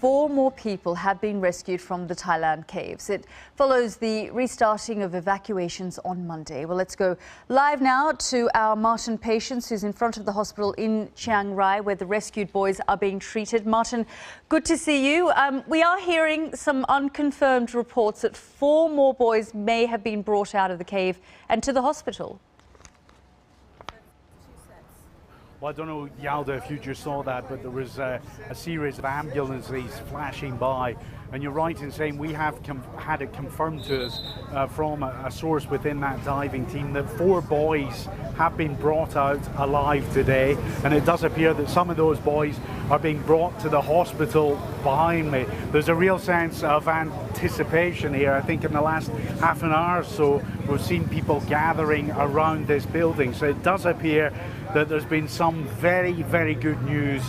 4 more people have been rescued from the Thailand caves. It follows the restarting of evacuations on Monday. Well, let's go live now to our Martin Patience, who's in front of the hospital in Chiang Rai, where the rescued boys are being treated. Martin, good to see you. We are hearing some unconfirmed reports that 4 more boys may have been brought out of the cave and to the hospital. Well, I don't know, Yalda, if you just saw that, but there was a series of ambulances flashing by. And you're right in saying we have had it confirmed to us from a source within that diving team that 4 boys have been brought out alive today. And it does appear that some of those boys are being brought to the hospital behind me. There's a real sense of anticipation here. I think in the last half an hour or so, we've seen people gathering around this building. So it does appear that there's been some very, very good news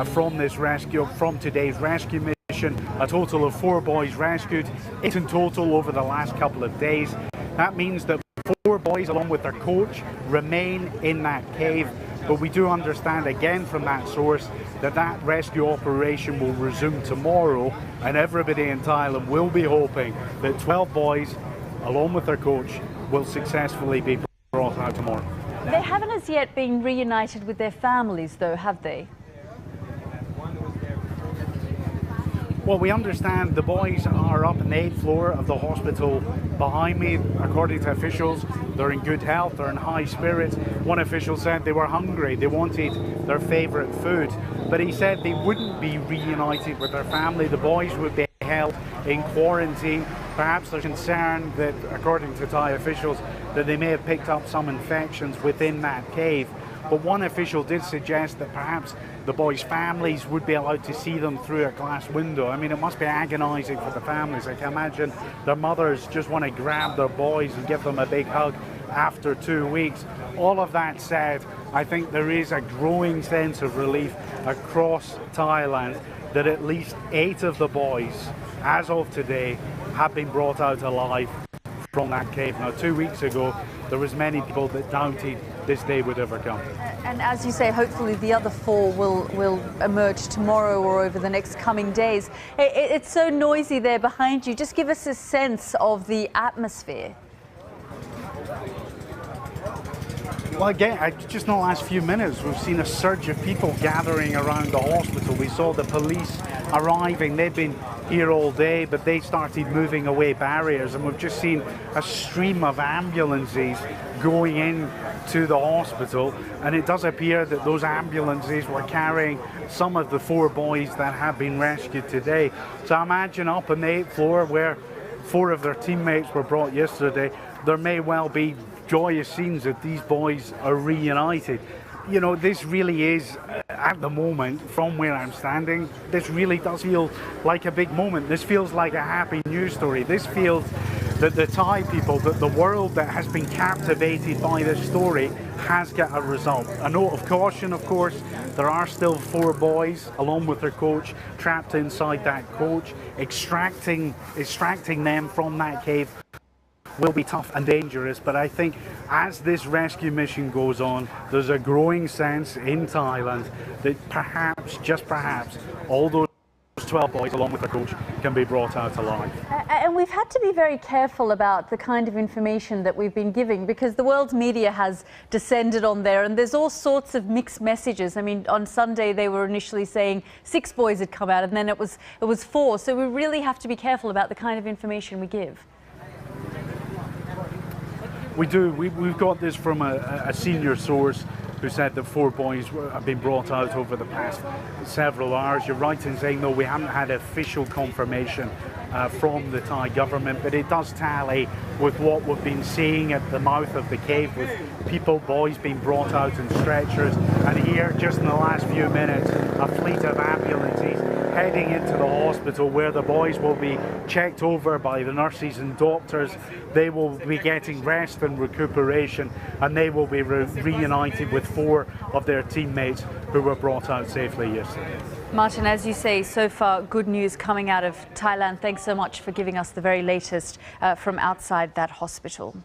from this rescue, from today's rescue mission. A total of 4 boys rescued, 8 in total over the last couple of days. That means that 4 boys, along with their coach, remain in that cave. But we do understand again from that source that that rescue operation will resume tomorrow, and everybody in Thailand will be hoping that 12 boys, along with their coach, will successfully be brought out tomorrow. They haven't as yet been reunited with their families, though, have they? Well, we understand the boys are up on the 8th floor of the hospital behind me. According to officials, they're in good health, they're in high spirits. One official said they were hungry, they wanted their favourite food. But he said they wouldn't be reunited with their family. The boys would be held in quarantine. Perhaps there's concern that, according to Thai officials, that they may have picked up some infections within that cave. But one official did suggest that perhaps the boys' families would be allowed to see them through a glass window. I mean, it must be agonising for the families. I can imagine their mothers just want to grab their boys and give them a big hug after 2 weeks. All of that said, I think there is a growing sense of relief across Thailand that at least 8 of the boys, as of today, have been brought out alive from that cave. Now, 2 weeks ago, there was many people that doubted this day would ever come. And as you say, hopefully the other 4 will emerge tomorrow or over the next coming days. It's so noisy there behind you. Just give us a sense of the atmosphere. Well, again, just in the last few minutes, we've seen a surge of people gathering around the hospital. We saw the police arriving. They've been here all day, but they started moving away barriers, and we've just seen a stream of ambulances going in to the hospital, and it does appear that those ambulances were carrying some of the 4 boys that have been rescued today. So imagine up on the 8th floor where 4 of their teammates were brought yesterday, there may well be joyous scenes that these boys are reunited. You know, this really is, at the moment, from where I'm standing, this really does feel like a big moment. This feels like a happy news story. This feels that the Thai people, that the world that has been captivated by this story has got a result. A note of caution, of course, there are still 4 boys, along with their coach, trapped inside that coach. Extracting them from that cave will be tough and dangerous, but I think as this rescue mission goes on, there's a growing sense in Thailand that perhaps, just perhaps, all those 12 boys, along with their coach, can be brought out alive. And we've had to be very careful about the kind of information that we've been giving, because the world's media has descended on there, and there's all sorts of mixed messages. I mean, on Sunday they were initially saying 6 boys had come out, and then it was 4. So we really have to be careful about the kind of information we give. We do. We've got this from a senior source who said that 4 boys have been brought out over the past several hours. You're right in saying, though, we haven't had official confirmation from the Thai government, but it does tally with what we've been seeing at the mouth of the cave, with boys being brought out in stretchers. And here, just in the last few minutes, a fleet of ambulances heading into the hospital where the boys will be checked over by the nurses and doctors. They will be getting rest and recuperation, and they will be reunited with 4 of their teammates who were brought out safely yesterday. Martin, as you say, so far good news coming out of Thailand. Thanks so much for giving us the very latest from outside that hospital.